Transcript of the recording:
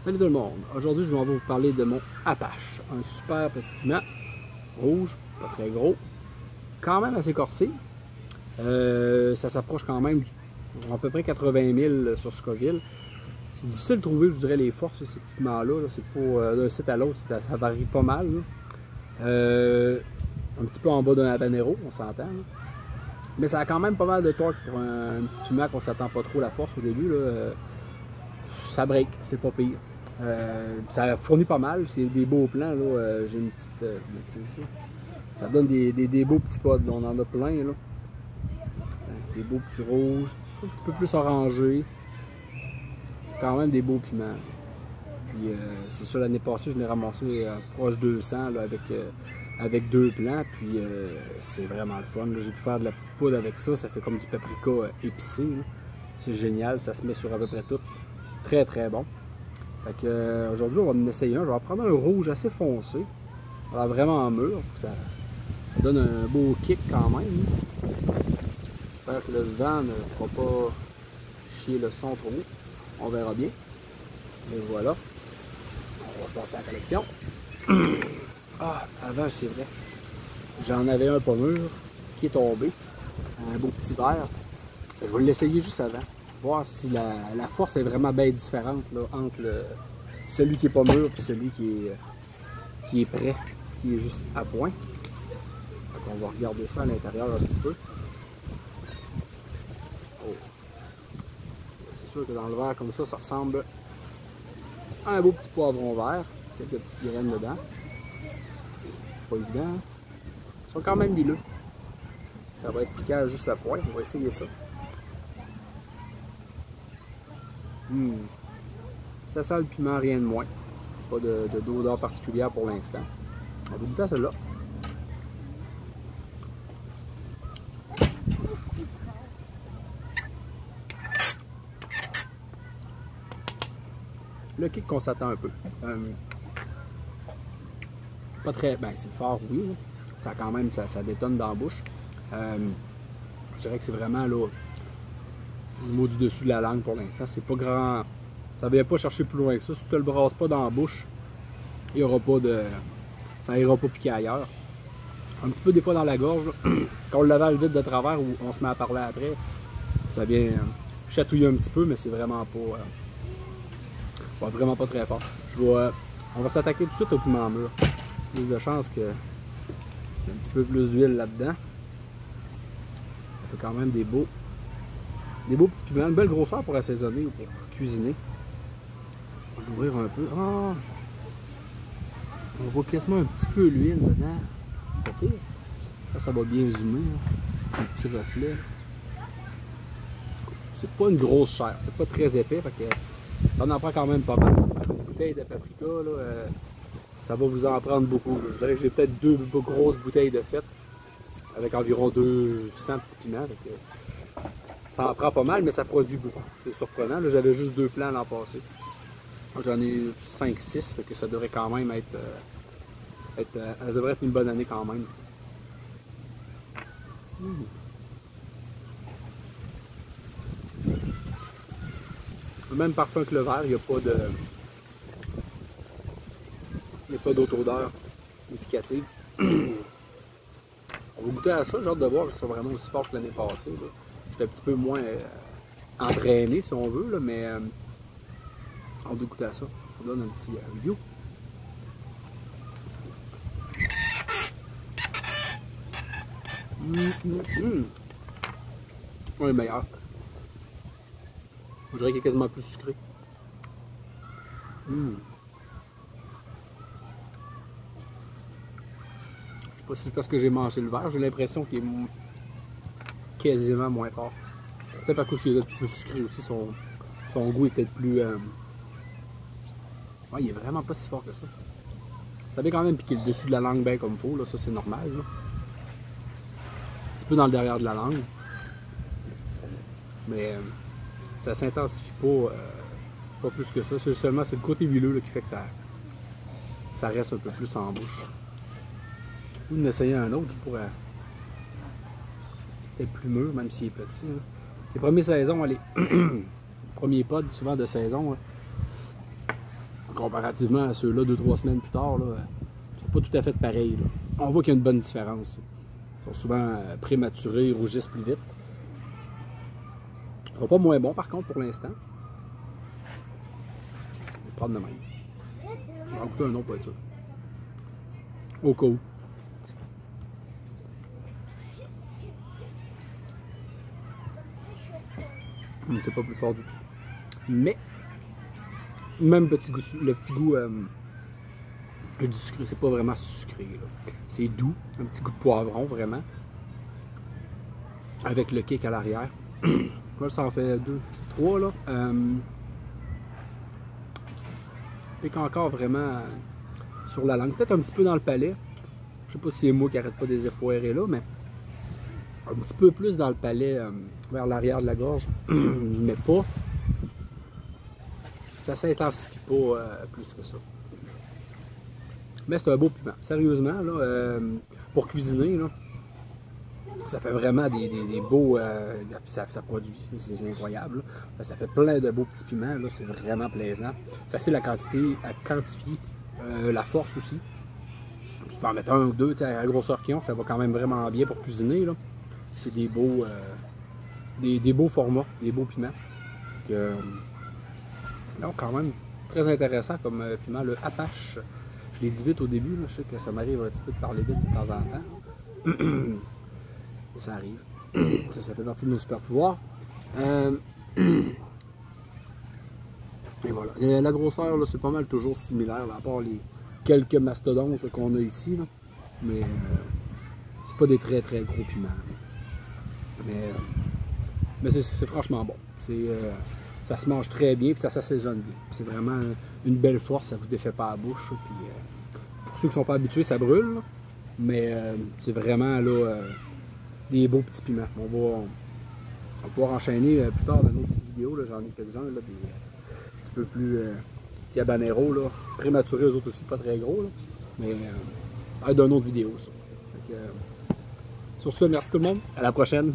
Salut tout le monde, aujourd'hui je vais vous parler de mon Apache, un super petit piment, rouge, pas très gros, quand même assez corsé, ça s'approche quand même à peu près 80 000 sur Scoville. C'est difficile de trouver, je vous dirais, les forces de ces petits piments-là, c'est pas d'un site à l'autre, ça varie pas mal. Un petit peu en bas d'un habanero, on s'entend. Mais ça a quand même pas mal de torque pour un petit piment qu'on s'attend pas trop à la force au début. Ça break, c'est pas pire. Ça fournit pas mal, c'est des beaux plants. J'ai une petite. Je vais mettre ça ici. Ça donne des beaux petits pods, on en a plein. Là. Des beaux petits rouges, un petit peu plus orangés. C'est quand même des beaux piments. Puis c'est sûr, l'année passée, je l'ai ramassé proche 200 là, avec deux plants. Puis c'est vraiment le fun. J'ai pu faire de la petite poudre avec ça. Ça fait comme du paprika épicé. C'est génial, ça se met sur à peu près tout. C'est très très bon. Fait que aujourd'hui, on va en essayer un. Je vais en prendre un rouge assez foncé. Alors vraiment mûr. Ça donne un beau kick quand même. J'espère que le vent ne fera pas chier le son trop. On verra bien. Et voilà. On va passer à la collection. Ah, avant, c'est vrai. J'en avais un pas mûr qui est tombé. Un beau petit verre. Je vais l'essayer juste avant. Voir si la force est vraiment bien différente là, entre celui qui est pas mûr et celui qui est prêt, qui est juste à point. Donc on va regarder ça à l'intérieur un petit peu. Oh. C'est sûr que dans le verre comme ça ressemble à un beau petit poivron vert. Quelques petites graines dedans. Pas évident. Hein? Ils sont quand même huileux. Ça va être piquant juste à point. On va essayer ça. Ça sent le piment, rien de moins. Pas d'odeur particulière pour l'instant. On va goûter à celle-là. Le kick qu'on s'attend un peu. Pas très. Ben, c'est fort, oui. Là. Ça quand même, ça détonne dans la bouche. Je dirais que c'est vraiment là. Au niveau du dessus de la langue pour l'instant. C'est pas grand. Ça ne vient pas chercher plus loin que ça. Si tu ne le brasses pas dans la bouche, il y aura pas de. Ça ira pas piquer ailleurs. Un petit peu des fois dans la gorge. Là. Quand on l'avale vite de travers ou on se met à parler après, ça vient chatouiller un petit peu, mais c'est vraiment pas. Vraiment pas très fort. On va s'attaquer tout de suite au piment mûr. Plus de chance qu'il y ait un petit peu plus d'huile là-dedans. Ça fait quand même des beaux petits piments. Une belle grosseur pour assaisonner ou pour cuisiner. On va l'ouvrir un peu. Oh! On voit quasiment un petit peu l'huile dedans. Pas pire. Ça va bien zoomer. Un petit reflet. C'est pas une grosse chair. C'est pas très épais. Fait que ça en prend quand même pas mal. Une bouteille de paprika, là, ça va vous en prendre beaucoup. Je dirais que j'ai peut-être deux grosses bouteilles de fête avec environ 200 petits piments. Donc, ça en prend pas mal, mais ça produit beaucoup. C'est surprenant. J'avais juste deux plants l'an passé. J'en ai 5-6, fait que ça devrait quand même ça devrait être une bonne année quand même. Le même parfum que le verre, il n'y a pas de. Il n'y a pas d'autre odeur significative. On va goûter à ça, j'ai hâte de voir si c'est vraiment aussi fort que l'année passée. J'étais un petit peu moins entraîné si on veut, là, mais on va goûter à ça. On donne un petit review. On est meilleur. Je dirais qu'il est quasiment plus sucré. Je sais pas si c'est parce que j'ai mangé le verre, j'ai l'impression qu'il est quasiment moins fort. Peut-être à cause qu'il est un petit peu sucré aussi, son goût est peut-être plus. Ouais, il est vraiment pas si fort que ça. Ça vient quand même piquer le dessus de la langue bien comme il faut, là, ça c'est normal. Là. Un petit peu dans le derrière de la langue. Mais ça s'intensifie pas plus que ça. C'est seulement c'est le côté huileux là, qui fait que ça reste un peu plus en bouche. Ou d'essayer un autre, je pourrais. C'est peut-être plus mûr, même s'il est petit. Là. Les premières saisons, les premiers pods souvent de saison, là, comparativement à ceux-là 2-3 semaines plus tard, là, ils sont pas tout à fait pareils. Là. On voit qu'il y a une bonne différence. Ils sont souvent prématurés, ils rougissent plus vite. Ils sont pas moins bons par contre pour l'instant. Je vais prendre de même. Je vais en goûter un autre pour être sûr. Au cas où. C'est pas plus fort du tout. Mais, même petit goût, le petit goût du sucré, c'est pas vraiment sucré. C'est doux, un petit goût de poivron vraiment. Avec le kick à l'arrière. Moi, ça en fait 2, 3 là. Pique encore vraiment sur la langue. Peut-être un petit peu dans le palais. Je sais pas si c'est moi qui arrête pas des effoirés là, mais un petit peu plus dans le palais vers l'arrière de la gorge. Mais pas. Ça s'intensifie pas plus que ça. Mais c'est un beau piment. Sérieusement, là, pour cuisiner, là, ça fait vraiment des beaux... ça produit, c'est incroyable. Là. Ça fait plein de beaux petits piments. C'est vraiment plaisant. Facile à quantifier. La force aussi. Tu peux en mettre un ou deux. À la grosseur qu'ils ont, ça va quand même vraiment bien pour cuisiner. C'est des beaux... des beaux formats, des beaux piments. Donc, quand même, très intéressant comme piment, le Apache. Je l'ai dit vite au début, là. Je sais que ça m'arrive un petit peu de parler vite de temps en temps. Et ça arrive. Ça fait partie de nos super pouvoirs. Et voilà. Et la grosseur, c'est pas mal toujours similaire, là, à part les quelques mastodontes qu'on a ici. Là. Mais c'est pas des très très gros piments. Mais c'est franchement bon. Ça se mange très bien et ça s'assaisonne bien. C'est vraiment une belle force, ça ne vous défait pas la bouche. Puis, pour ceux qui ne sont pas habitués, ça brûle. Là. Mais c'est vraiment là, des beaux petits piments. On va pouvoir enchaîner plus tard dans nos petites vidéos. J'en ai quelques-uns, des petit peu plus petits habaneros. Là. Prématurés, eux autres aussi, pas très gros. Là. Mais d'une autre vidéo. Ça. Sur ce, merci tout le monde. À la prochaine.